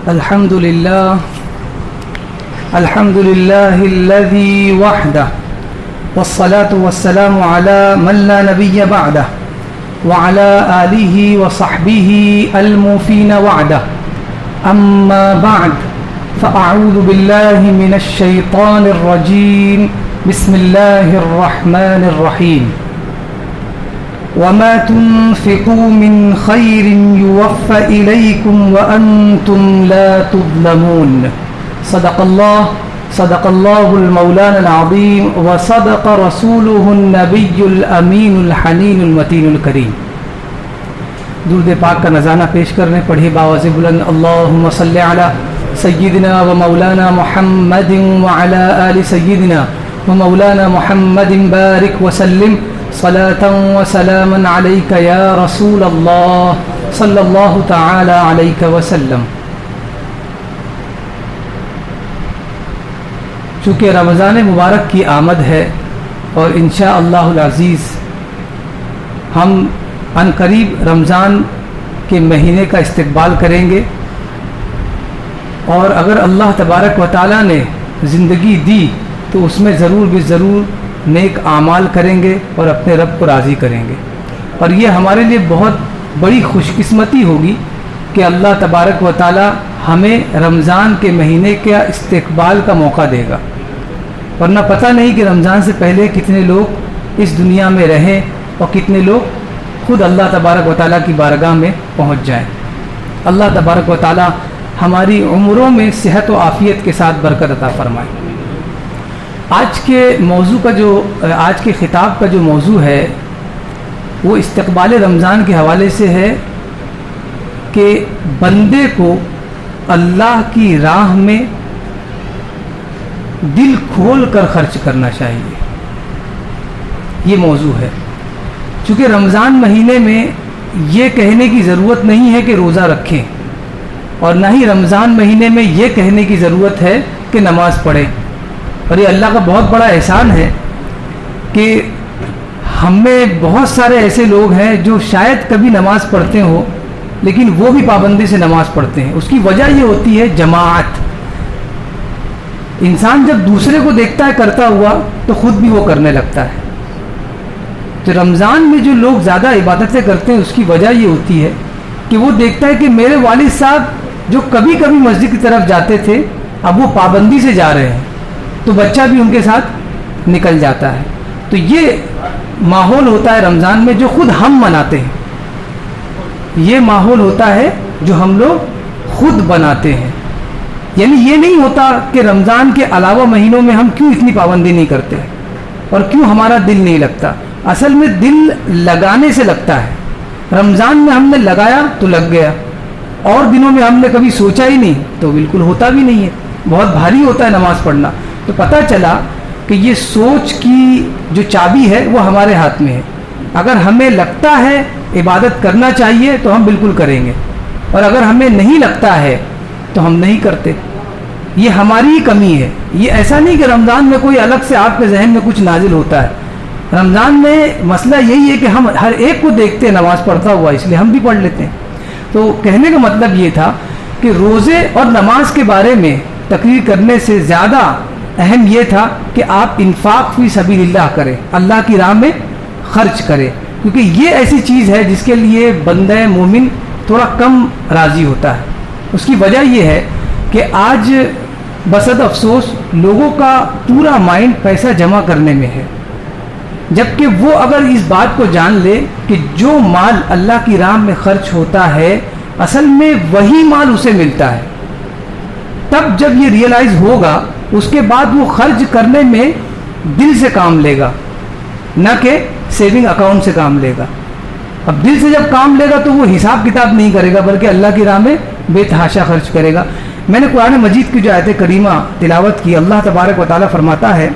الحمد لله الذي وحده والصلاة والسلام على من لا نبي بعده وعلى آله وصحبه الموفين وعده أما بعد فأعوذ بالله من الشيطان الرجيم بسم الله الرحمن الرحيم وما تنفقوا من خير يوفى إليكم وأنتم لا تظلمون صدق الله المولانا العظيم وصدق رسوله النبي الأمين الحنين المتين الكريم. درود پاک کا نذرانہ پیش کرنے پڑھے باوز بلند اللہم صلی علی سیدنا و مولانا محمد وعلی آل سیدنا و مولانا محمد بارک وسلم صلاة و سلاما علیک یا رسول اللہ صلی اللہ تعالی علیک وسلم. چونکہ رمضان مبارک کی آمد ہے اور انشاءاللہ العزیز ہم عن قریب رمضان کے مہینے کا استقبال کریں گے، اور اگر اللہ تبارک و تعالیٰ نے زندگی دی تو اس میں ضرور ضرور نیک اعمال کریں گے اور اپنے رب کو راضی کریں گے. اور یہ ہمارے لیے بہت بڑی خوش قسمتی ہوگی کہ اللہ تبارک و تعالیٰ ہمیں رمضان کے مہینے کا استقبال کا موقع دے گا، ورنہ پتہ نہیں کہ رمضان سے پہلے کتنے لوگ اس دنیا میں رہیں اور کتنے لوگ خود اللہ تبارک و تعالیٰ کی بارگاہ میں پہنچ جائیں. اللہ تبارک و تعالیٰ ہماری عمروں میں صحت و عافیت کے ساتھ برکت عطا فرمائے. آج کے خطاب کا جو موضوع ہے وہ استقبال رمضان کے حوالے سے ہے کہ بندے کو اللہ کی راہ میں دل کھول کر خرچ کرنا چاہیے. یہ موضوع ہے. چونکہ رمضان مہینے میں یہ کہنے کی ضرورت نہیں ہے کہ روزہ رکھیں، اور نہ ہی رمضان مہینے میں یہ کہنے کی ضرورت ہے کہ نماز پڑھیں. اور یہ اللہ کا بہت بڑا احسان ہے کہ ہم میں بہت سارے ایسے لوگ ہیں جو شاید کبھی نماز پڑھتے ہوں لیکن وہ بھی پابندی سے نماز پڑھتے ہیں. اس کی وجہ یہ ہوتی ہے جماعت. انسان جب دوسرے کو دیکھتا ہے کرتا ہوا تو خود بھی وہ کرنے لگتا ہے. تو رمضان میں جو لوگ زیادہ عبادتیں کرتے ہیں اس کی وجہ یہ ہوتی ہے کہ وہ دیکھتا ہے کہ میرے والد صاحب جو کبھی کبھی مسجد کی طرف جاتے تھے اب وہ پابندی سے جا رہے ہیں، تو بچہ بھی ان کے ساتھ نکل جاتا ہے. تو یہ ماحول ہوتا ہے رمضان میں جو خود ہم مناتے ہیں. یہ ماحول ہوتا ہے جو ہم لوگ خود بناتے ہیں. یعنی یہ نہیں ہوتا کہ رمضان کے علاوہ مہینوں میں ہم کیوں اتنی پابندی نہیں کرتے اور کیوں ہمارا دل نہیں لگتا. اصل میں دل لگانے سے لگتا ہے. رمضان میں ہم نے لگایا تو لگ گیا، اور دنوں میں ہم نے کبھی سوچا ہی نہیں تو بالکل ہوتا بھی نہیں ہے. بہت بھاری ہوتا ہے نماز پڑھنا. تو پتہ چلا کہ یہ سوچ کی جو چابی ہے وہ ہمارے ہاتھ میں ہے. اگر ہمیں لگتا ہے عبادت کرنا چاہیے تو ہم بالکل کریں گے، اور اگر ہمیں نہیں لگتا ہے تو ہم نہیں کرتے. یہ ہماری ہی کمی ہے. یہ ایسا نہیں کہ رمضان میں کوئی الگ سے آپ کے ذہن میں کچھ نازل ہوتا ہے. رمضان میں مسئلہ یہی ہے کہ ہم ہر ایک کو دیکھتے ہیں نماز پڑھتا ہوا، اس لیے ہم بھی پڑھ لیتے ہیں. تو کہنے کا مطلب یہ تھا کہ روزے اور نماز کے بارے میں تقریر کرنے سے زیادہ اہم یہ تھا کہ آپ انفاق فی سبیل اللہ کریں، اللہ کی راہ میں خرچ کریں، کیونکہ یہ ایسی چیز ہے جس کے لیے بندہ مومن تھوڑا کم راضی ہوتا ہے. اس کی وجہ یہ ہے کہ آج بصد افسوس لوگوں کا پورا مائنڈ پیسہ جمع کرنے میں ہے، جبکہ وہ اگر اس بات کو جان لے کہ جو مال اللہ کی راہ میں خرچ ہوتا ہے اصل میں وہی مال اسے ملتا ہے، تب جب یہ ریئلائز ہوگا اس کے بعد وہ خرچ کرنے میں دل سے کام لے گا، نہ کہ سیونگ اکاؤنٹ سے کام لے گا. اب دل سے جب کام لے گا تو وہ حساب کتاب نہیں کرے گا بلکہ اللہ کی راہ میں بے تحاشا خرچ کرے گا. میں نے قرآن مجید کی جو آیت کریمہ تلاوت کی، اللہ تبارک و تعالیٰ فرماتا ہے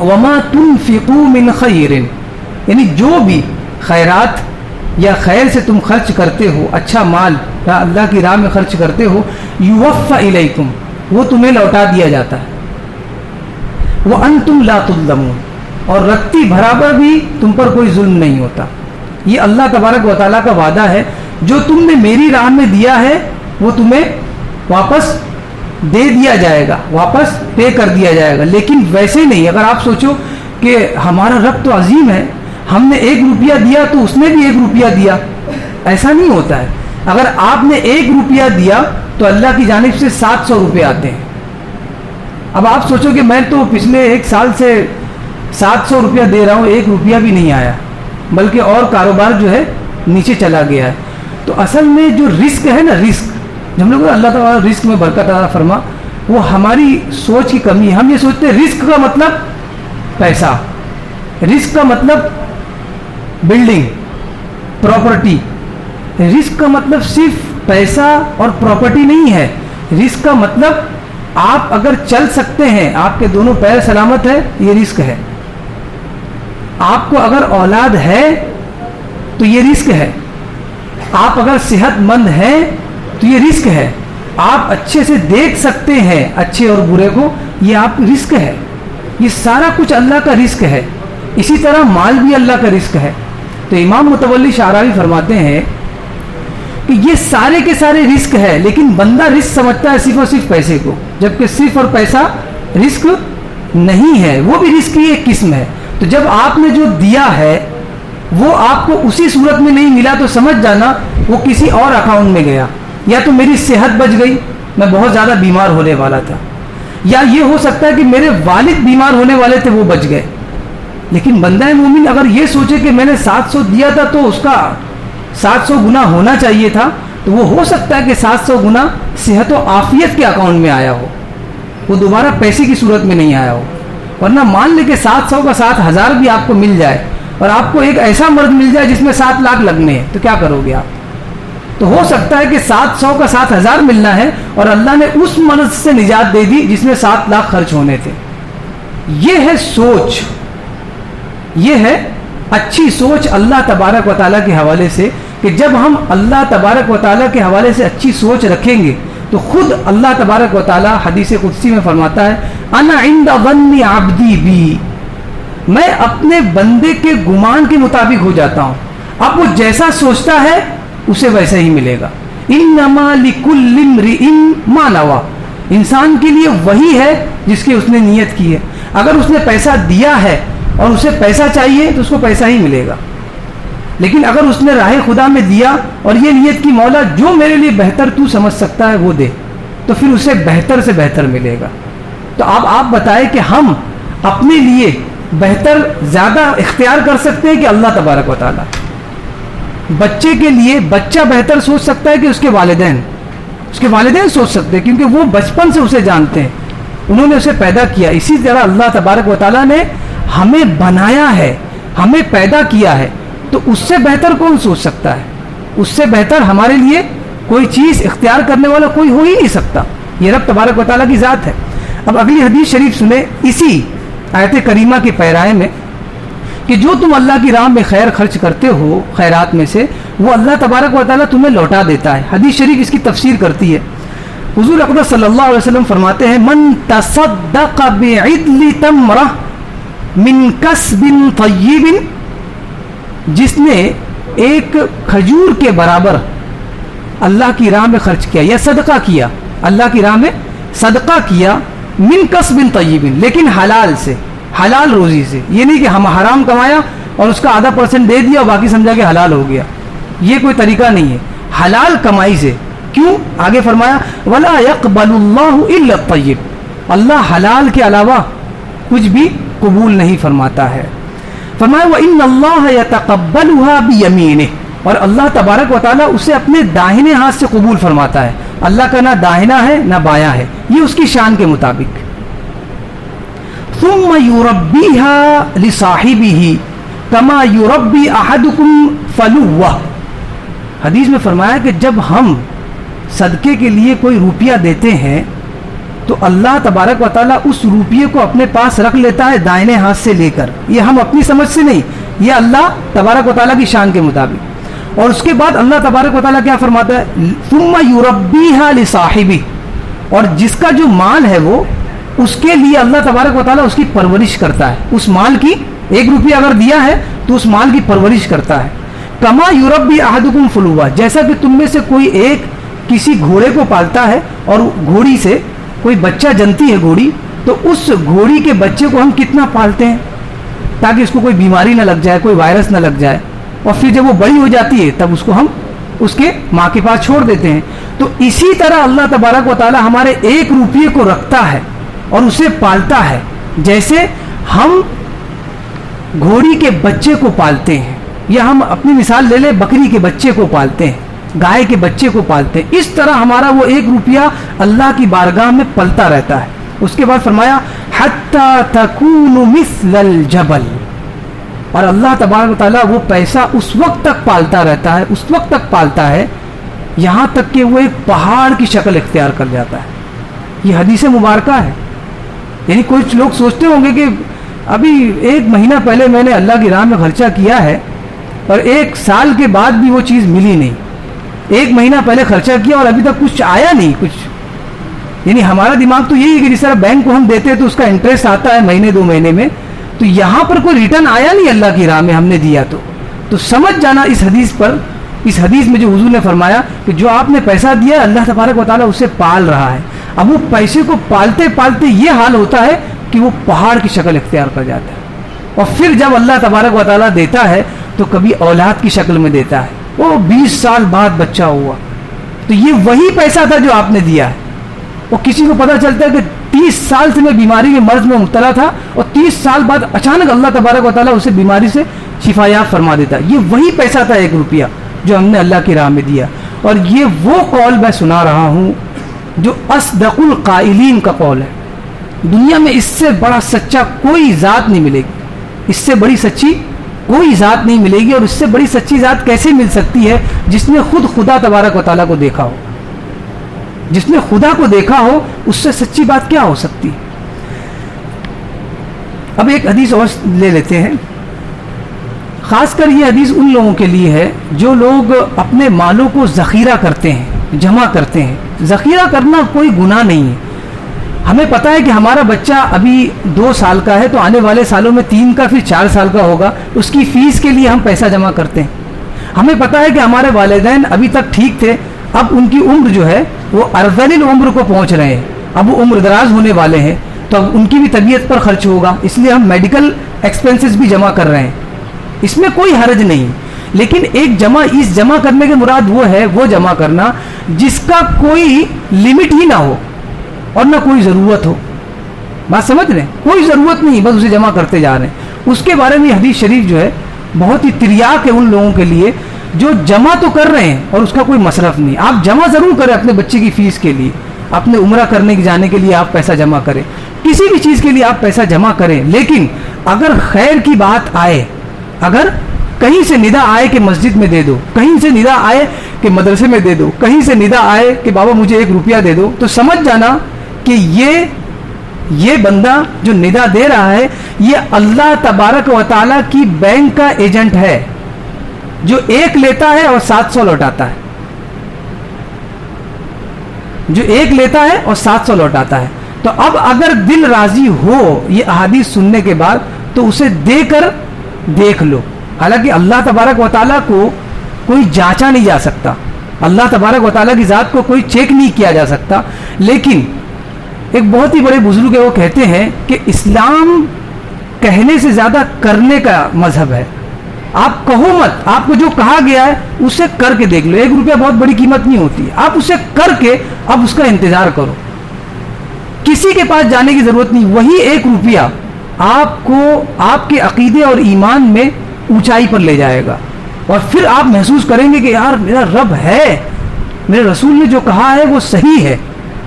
وما تنفقوا من خیر، یعنی جو بھی خیرات یا خیر سے تم خرچ کرتے ہو، اچھا مال یا اللہ کی راہ میں خرچ کرتے ہو، یوفى الیکم، وہ تمہیں لوٹا دیا جاتا ہے. وانتم لا تظلمون، اور رتی برابر بھی تم پر کوئی ظلم نہیں ہوتا. یہ اللہ تبارک و تعالیٰ کا وعدہ ہے، جو تم نے میری راہ میں دیا ہے وہ تمہیں واپس دے دیا جائے گا, واپس پے کر دیا جائے گا. لیکن ویسے نہیں. اگر آپ سوچو کہ ہمارا رب تو عظیم ہے, ہم نے 1 روپیہ دیا تو اس نے بھی 1 روپیہ دیا, ایسا نہیں ہوتا ہے. اگر آپ نے 1 روپیہ دیا تو اللہ کی جانب سے 700 روپے آتے ہیں. اب آپ سوچو کہ میں تو پچھلے 1 سال سے 700 روپیہ دے رہا ہوں, 1 روپیہ بھی نہیں آیا, بلکہ اور کاروبار جو ہے نیچے چلا گیا ہے. تو اصل میں جو رزق ہے نا, رزق جو ہم لوگ اللہ تعالیٰ رزق میں برکت عطا فرما, وہ ہماری سوچ کی کمی ہے. ہم یہ سوچتے ہیں رزق کا مطلب پیسہ, رزق کا مطلب بلڈنگ پراپرٹی. رزق کا مطلب صرف پیسہ اور پراپرٹی نہیں ہے. رزق کا مطلب آپ اگر چل سکتے ہیں, آپ کے دونوں پیر سلامت ہے, یہ رزق ہے. آپ کو اگر اولاد ہے تو یہ رزق ہے. آپ اگر صحت مند ہیں تو یہ رزق ہے. آپ اچھے سے دیکھ سکتے ہیں اچھے اور برے کو, یہ آپ رزق ہے. یہ سارا کچھ اللہ کا رزق ہے. اسی طرح مال بھی اللہ کا رزق ہے. تو امام متولی شعراوی فرماتے ہیں کہ یہ سارے کے سارے رزق ہے, لیکن بندہ رزق سمجھتا ہے صرف اور صرف پیسے کو, جبکہ صرف اور پیسہ رزق نہیں ہے, وہ بھی رزق کی ایک قسم ہے. تو جب آپ نے جو دیا ہے وہ آپ کو اسی صورت میں نہیں ملا تو سمجھ جانا وہ کسی اور اکاؤنٹ میں گیا. یا تو میری صحت بچ گئی, میں بہت زیادہ بیمار ہونے والا تھا, یا یہ ہو سکتا ہے کہ میرے والد بیمار ہونے والے تھے, وہ بچ گئے. لیکن بندہ مومن اگر یہ سوچے کہ میں نے 700 دیا تھا تو اس کا 700 گنا ہونا چاہیے تھا, تو وہ ہو سکتا ہے کہ 700 گنا صحت و عافیت کے اکاؤنٹ میں آیا ہو, وہ دوبارہ پیسے کی صورت میں نہیں آیا ہو. ورنہ مان لے کہ 700 کا 7,000 بھی آپ کو مل جائے اور آپ کو ایک ایسا مرد مل جائے جس میں 7 لاکھ لگنے ہیں, تو کیا کرو گے آپ؟ تو ہو سکتا ہے کہ 700 کا 7,000 ملنا ہے اور اللہ نے اس مرض سے نجات دے دی جس میں 7 لاکھ خرچ ہونے تھے. یہ ہے سوچ, یہ ہے اچھی سوچ اللہ تبارک و تعالیٰ کے حوالے سے, کہ جب ہم اللہ تبارک و تعالیٰ کے حوالے سے اچھی سوچ رکھیں گے تو خود اللہ تبارک و تعالیٰ حدیث قدسی میں فرماتا ہے, انا عند ظن عبدی بی, میں اپنے بندے کے گمان کے مطابق ہو جاتا ہوں. اب وہ جیسا سوچتا ہے اسے ویسا ہی ملے گا. انما لکل امرئ ما نوی, انسان کے لیے وہی ہے جس کی اس نے نیت کی ہے. اگر اس نے پیسہ دیا ہے اور اسے پیسہ چاہیے تو اس کو پیسہ ہی ملے گا. لیکن اگر اس نے راہ خدا میں دیا اور یہ نیت کی مولا جو میرے لیے بہتر تو سمجھ سکتا ہے وہ دے, تو پھر اسے بہتر سے بہتر ملے گا. تو اب آپ بتائیں کہ ہم اپنے لیے بہتر زیادہ اختیار کر سکتے ہیں کہ اللہ تبارک و تعالیٰ؟ بچے کے لیے بچہ بہتر سوچ سکتا ہے کہ اس کے والدین سوچ سکتے ہیں, کیونکہ وہ بچپن سے اسے جانتے ہیں, انہوں نے اسے پیدا کیا. اسی طرح اللہ تبارک و تعالیٰ نے ہمیں بنایا ہے, ہمیں پیدا کیا ہے, تو اس سے بہتر کون سوچ سکتا ہے؟ اس سے بہتر ہمارے لیے کوئی چیز اختیار کرنے والا کوئی ہو ہی نہیں سکتا. یہ رب تبارک و تعالیٰ کی ذات ہے. اب اگلی حدیث شریف سنیں اسی آیت کریمہ کے پیرائے میں, کہ جو تم اللہ کی راہ میں خیر خرچ کرتے ہو خیرات میں سے, وہ اللہ تبارک و تعالیٰ تمہیں لوٹا دیتا ہے. حدیث شریف اس کی تفسیر کرتی ہے. حضور اقدس صلی اللہ علیہ وسلم فرماتے ہیں, من تصدق بعدل تمرہ من کسب طیب, جس نے ایک کھجور کے برابر اللہ کی راہ میں خرچ کیا یا صدقہ کیا, اللہ کی راہ میں صدقہ کیا, من کسب طیب, لیکن حلال سے, حلال روزی سے. یہ نہیں کہ ہم حرام کمایا اور اس کا آدھا % دے دیا اور باقی سمجھا کہ حلال ہو گیا, یہ کوئی طریقہ نہیں ہے. حلال کمائی سے. کیوں؟ آگے فرمایا ولا يقبل اللہ الا الطیب, اللہ حلال کے علاوہ کچھ بھی قبول نہیں فرماتا ہے. فرمایا وان اللہ یتقبلها بیمینہ, اور اللہ تبارک و تعالیٰ اسے اپنے داہنے ہاتھ سے قبول فرماتا ہے. اللہ کا نہ داہنا ہے نہ بایاں ہے, یہ اس کی شان کے مطابق. ثم یربیها لصاحبہ کما یربی احدکم فلوہ, حدیث میں فرمایا کہ جب ہم صدقے کے لیے کوئی روپیہ دیتے ہیں تو اللہ تبارک و تعالیٰ اس روپیے کو اپنے پاس رکھ لیتا ہے دائنے ہاتھ سے لے کر. یہ ہم اپنی سمجھ سے نہیں, یہ اللہ تبارک و تعالیٰ کی شان کے مطابق. اور اس کے بعد اللہ تبارک و تعالیٰ کیا فرماتا ہے, ثم یربیها لصاحبہ, اور جس کا جو مال ہے وہ, اس کے لیے اللہ تبارک و تعالیٰ اس کی پرورش کرتا ہے. اس مال کی 1 روپیہ اگر دیا ہے تو اس مال کی پرورش کرتا ہے. کما یربی احدکم فلوہ, جیسا کہ تم میں سے کوئی ایک کسی گھوڑے کو پالتا ہے اور گھوڑی سے کوئی بچہ جنتی ہے گھوڑی، تو اس گھوڑی کے بچے کو ہم کتنا پالتے ہیں تاکہ اس کو کوئی بیماری نہ لگ جائے، کوئی وائرس نہ لگ جائے، اور پھر جب وہ بڑی ہو جاتی ہے تب اس کو ہم اس کے ماں کے پاس چھوڑ دیتے ہیں۔ تو اسی طرح اللہ تبارک و تعالی ہمارے 1 روپیے کو رکھتا ہے اور اسے پالتا ہے، جیسے ہم گھوڑی کے بچے کو پالتے ہیں، یا ہم اپنی مثال لے لیں بکری کے بچے کو پالتے ہیں، گائے کے بچے کو پالتے ہیں، اس طرح ہمارا وہ 1 روپیہ اللہ کی بارگاہ میں پلتا رہتا ہے۔ اس کے بعد فرمایا حتی تکون مثل الجبل، اور اللہ تبارک و تعالیٰ وہ پیسہ اس وقت تک پالتا رہتا ہے، اس وقت تک پالتا ہے یہاں تک کہ وہ ایک پہاڑ کی شکل اختیار کر جاتا ہے۔ یہ حدیث مبارکہ ہے۔ یعنی کچھ لوگ سوچتے ہوں گے کہ ابھی 1 مہینہ پہلے میں نے اللہ کی راہ میں خرچہ کیا ہے اور 1 سال کے بعد بھی وہ چیز ملی نہیں، 1 مہینہ پہلے خرچہ کیا اور ابھی تک کچھ آیا نہیں کچھ۔ یعنی ہمارا دماغ تو یہی ہے کہ جس طرح بینک کو ہم دیتے ہیں تو اس کا انٹرسٹ آتا ہے مہینے 2 مہینے میں، تو یہاں پر کوئی ریٹرن آیا نہیں اللہ کی راہ میں ہم نے دیا تو سمجھ جانا اس حدیث پر، اس حدیث میں جو حضور نے فرمایا کہ جو آپ نے پیسہ دیا ہے اللہ تبارک و تعالیٰ اسے پال رہا ہے۔ اب وہ پیسے کو پالتے پالتے یہ حال ہوتا ہے کہ وہ پہاڑ کی شکل اختیار کر جاتا ہے، اور پھر جب اللہ تبارک و تعالیٰ دیتا ہے تو کبھی اولاد کی شکل میں دیتا ہے، وہ 20 سال بعد بچہ ہوا تو یہ وہی پیسہ تھا جو آپ نے دیا ہے۔ اور کسی کو پتہ چلتا ہے کہ 30 سال سے میں بیماری میں مرض میں مبتلا تھا اور 30 سال بعد اچانک اللہ تبارک و تعالیٰ اسے بیماری سے شفا یاب فرما دیتا ہے، یہ وہی پیسہ تھا 1 روپیہ جو ہم نے اللہ کی راہ میں دیا۔ اور یہ وہ قول میں سنا رہا ہوں جو اصدق القائلین کا قول ہے، دنیا میں اس سے بڑا سچا کوئی ذات نہیں ملے گی، اس سے بڑی سچی کوئی ذات نہیں ملے گی، اور اس سے بڑی سچی ذات کیسے مل سکتی ہے جس نے خود خدا تبارک و تعالیٰ کو دیکھا ہو، جس نے خدا کو دیکھا ہو، اس سے سچی بات کیا ہو سکتی۔ اب ایک حدیث اور لے لیتے ہیں، خاص کر یہ حدیث ان لوگوں کے لیے ہے جو لوگ اپنے مالوں کو ذخیرہ کرتے ہیں، جمع کرتے ہیں۔ ذخیرہ کرنا کوئی گناہ نہیں ہے۔ ہمیں پتہ ہے کہ ہمارا بچہ ابھی 2 سال کا ہے تو آنے والے سالوں میں 3 کا پھر 4 سال کا ہوگا، اس کی فیس کے لیے ہم پیسہ جمع کرتے ہیں۔ ہمیں پتہ ہے کہ ہمارے والدین ابھی تک ٹھیک تھے، اب ان کی عمر جو ہے وہ ارذل العمر کو پہنچ رہے ہیں، اب وہ عمر دراز ہونے والے ہیں، تو اب ان کی بھی طبیعت پر خرچ ہوگا، اس لیے ہم میڈیکل ایکسپنسز بھی جمع کر رہے ہیں، اس میں کوئی حرج نہیں۔ لیکن ایک جمع کرنے کے مراد وہ ہے، وہ جمع کرنا جس کا کوئی لمٹ ہی نہ ہو اور نہ کوئی ضرورت ہو۔ بات سمجھ رہے ہیں؟ کوئی ضرورت نہیں، بس اسے جمع کرتے جا رہے ہیں۔ اس کے بارے میں حدیث شریف جو ہے بہت ہی تریاق ہے ان لوگوں کے لیے جو جمع تو کر رہے ہیں اور اس کا کوئی مصرف نہیں۔ آپ جمع ضرور کریں اپنے بچے کی فیس کے لیے، اپنے عمرہ کرنے کی جانے کے لیے آپ پیسہ جمع کریں، کسی بھی چیز کے لیے آپ پیسہ جمع کریں، لیکن اگر خیر کی بات آئے، اگر کہیں سے ندا آئے کہ مسجد میں دے دو، کہیں سے ندا آئے کہ مدرسے میں دے دو، کہیں سے ندا آئے کہ بابا مجھے 1 روپیہ دے دو، تو سمجھ جانا کہ یہ بندہ جو ندا دے رہا ہے یہ اللہ تبارک و تعالیٰ کی بینک کا ایجنٹ ہے جو 1 لیتا ہے اور 700 لوٹاتا ہے، جو 1 لیتا ہے اور 700 لوٹاتا ہے۔ تو اب اگر دل راضی ہو یہ احادیث سننے کے بعد تو اسے دے کر دیکھ لو۔ حالانکہ اللہ تبارک و تعالیٰ کو کوئی جانچا نہیں جا سکتا، اللہ تبارک و تعالیٰ کی ذات کو کوئی چیک نہیں کیا جا سکتا، لیکن ایک بہت ہی بڑے بزرگ ہے وہ کہتے ہیں کہ اسلام کہنے سے زیادہ کرنے کا مذہب ہے۔ آپ کہو مت، آپ کو جو کہا گیا ہے اسے کر کے دیکھ لو۔ 1 روپیہ بہت بڑی قیمت نہیں ہوتی، آپ اسے کر کے اب اس کا انتظار کرو، کسی کے پاس جانے کی ضرورت نہیں۔ وہی 1 روپیہ آپ کو آپ کے عقیدے اور ایمان میں اونچائی پر لے جائے گا، اور پھر آپ محسوس کریں گے کہ یار میرا رب ہے، میرے رسول نے جو کہا ہے وہ صحیح ہے۔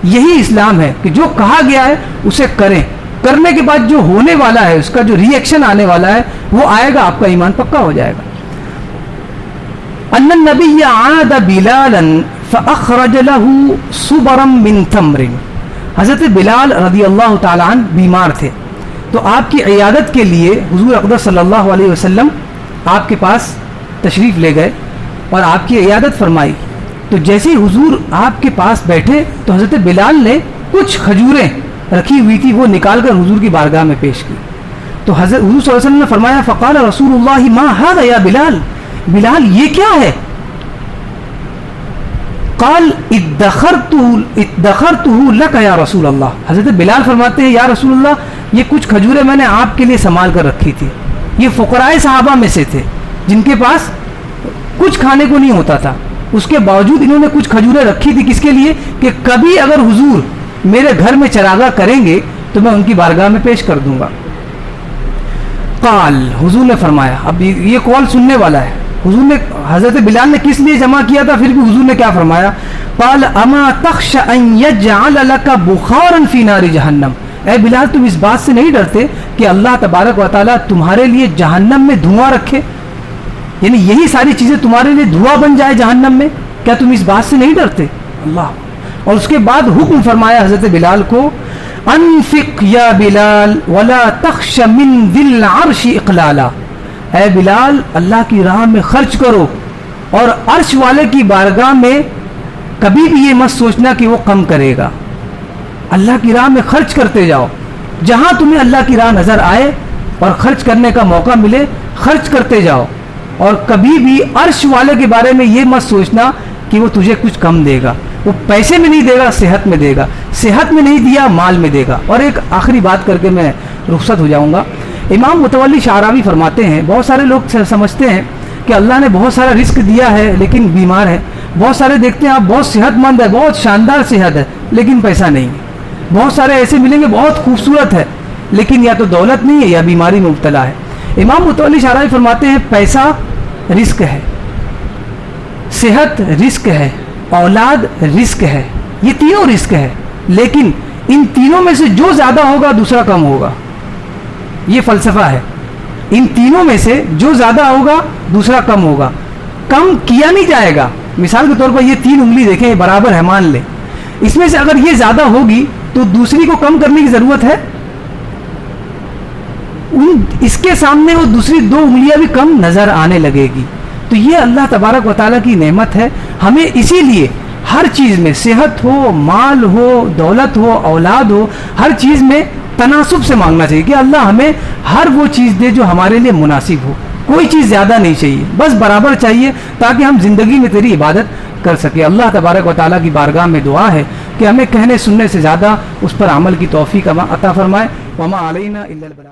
یہی اسلام ہے کہ جو کہا گیا ہے اسے کریں، کرنے کے بعد جو ہونے والا ہے، اس کا جو ری ایکشن آنے والا ہے وہ آئے گا، آپ کا ایمان پکا ہو جائے گا۔ ان النبی عاد بلالا فاخرج له صبرا من تمر، حضرت بلال رضی اللہ تعالیٰ عنہ بیمار تھے، تو آپ کی عیادت کے لیے حضور اقدس صلی اللہ علیہ وسلم آپ کے پاس تشریف لے گئے اور آپ کی عیادت فرمائی۔ تو جیسے ہی حضور آپ کے پاس بیٹھے تو حضرت بلال نے کچھ کھجوریں رکھی ہوئی تھی وہ نکال کر حضور کی بارگاہ میں پیش کی، تو حضرت حضور صلی اللہ علیہ وسلم نے فرمایا فقال رسول اللہ ما هذا یا بلال، بلال یہ کیا ہے؟ قال ادخرته لك یا رسول اللہ. حضرت بلال فرماتے ہیں یا رسول اللہ یہ کچھ کھجوریں میں نے آپ کے لیے سنبھال کر رکھی تھی. یہ فقراء صحابہ میں سے تھے جن کے پاس کچھ کھانے کو نہیں ہوتا تھا, اس کے باوجود انہوں نے کچھ کھجوریں رکھی تھی. کس کے لیے؟ کہ کبھی اگر حضور میرے گھر میں چراغاہ کریں گے تو میں ان کی بارگاہ میں پیش کر دوں گا. قال, حضور نے فرمایا, اب یہ قول سننے والا ہے, حضور نے حضرت بلال نے کس لیے جمع کیا تھا, پھر بھی حضور نے کیا فرمایا, قال اما تخشى ان يجعل لك بخارا في نار جہنم. اے بلال تم اس بات سے نہیں ڈرتے کہ اللہ تبارک و تعالیٰ تمہارے لیے جہنم میں دھواں رکھے, یعنی یہی ساری چیزیں تمہارے لیے دھواں بن جائے جہنم میں, کیا تم اس بات سے نہیں ڈرتے؟ اللہ. اور اس کے بعد حکم فرمایا حضرت بلال کو, انفق یا بلال ولا تخش من ذی العرش اقلالا. اے بلال اللہ کی راہ میں خرچ کرو اور عرش والے کی بارگاہ میں کبھی بھی یہ مت سوچنا کہ وہ کم کرے گا. اللہ کی راہ میں خرچ کرتے جاؤ, جہاں تمہیں اللہ کی راہ نظر آئے اور خرچ کرنے کا موقع ملے خرچ کرتے جاؤ, اور کبھی بھی عرش والے کے بارے میں یہ مت سوچنا کہ وہ تجھے کچھ کم دے گا. وہ پیسے میں نہیں دے گا, صحت میں دے گا, صحت میں نہیں دیا مال میں دے گا. اور ایک آخری بات کر کے میں رخصت ہو جاؤں گا. امام متولی شعراوی فرماتے ہیں بہت سارے لوگ سمجھتے ہیں کہ اللہ نے بہت سارا رزق دیا ہے لیکن بیمار ہے. بہت سارے دیکھتے ہیں آپ بہت صحت مند ہے, بہت شاندار صحت ہے لیکن پیسہ نہیں ہے. بہت سارے ایسے ملیں گے بہت خوبصورت ہے لیکن یا تو دولت نہیں ہے یا بیماری میں مبتلا ہے. امام متولی شعراوی فرماتے ہیں پیسہ رزق ہے, صحت رزق ہے, اولاد رزق ہے, یہ تینوں رزق ہے, لیکن ان تینوں میں سے جو زیادہ ہوگا دوسرا کم ہوگا. یہ فلسفہ ہے. ان تینوں میں سے جو زیادہ ہوگا دوسرا کم ہوگا, کم کیا نہیں جائے گا. مثال کے طور پر یہ 3 انگلی دیکھیں, یہ برابر ہے مان لیں, اس میں سے اگر یہ زیادہ ہوگی تو دوسری کو کم کرنے کی ضرورت ہے؟ اس کے سامنے وہ دوسری 2 انگلیاں بھی کم نظر آنے لگے گی. تو یہ اللہ تبارک و تعالیٰ کی نعمت ہے. ہمیں اسی لیے ہر چیز میں, صحت ہو, مال ہو, دولت ہو, اولاد ہو, ہر چیز میں تناسب سے مانگنا چاہیے کہ اللہ ہمیں ہر وہ چیز دے جو ہمارے لیے مناسب ہو. کوئی چیز زیادہ نہیں چاہیے, بس برابر چاہیے تاکہ ہم زندگی میں تیری عبادت کر سکیں. اللہ تبارک و تعالیٰ کی بارگاہ میں دعا ہے کہ ہمیں کہنے سننے سے زیادہ اس پر عمل کی توفیق عطا فرمائے. وما علینا الا البلاغ.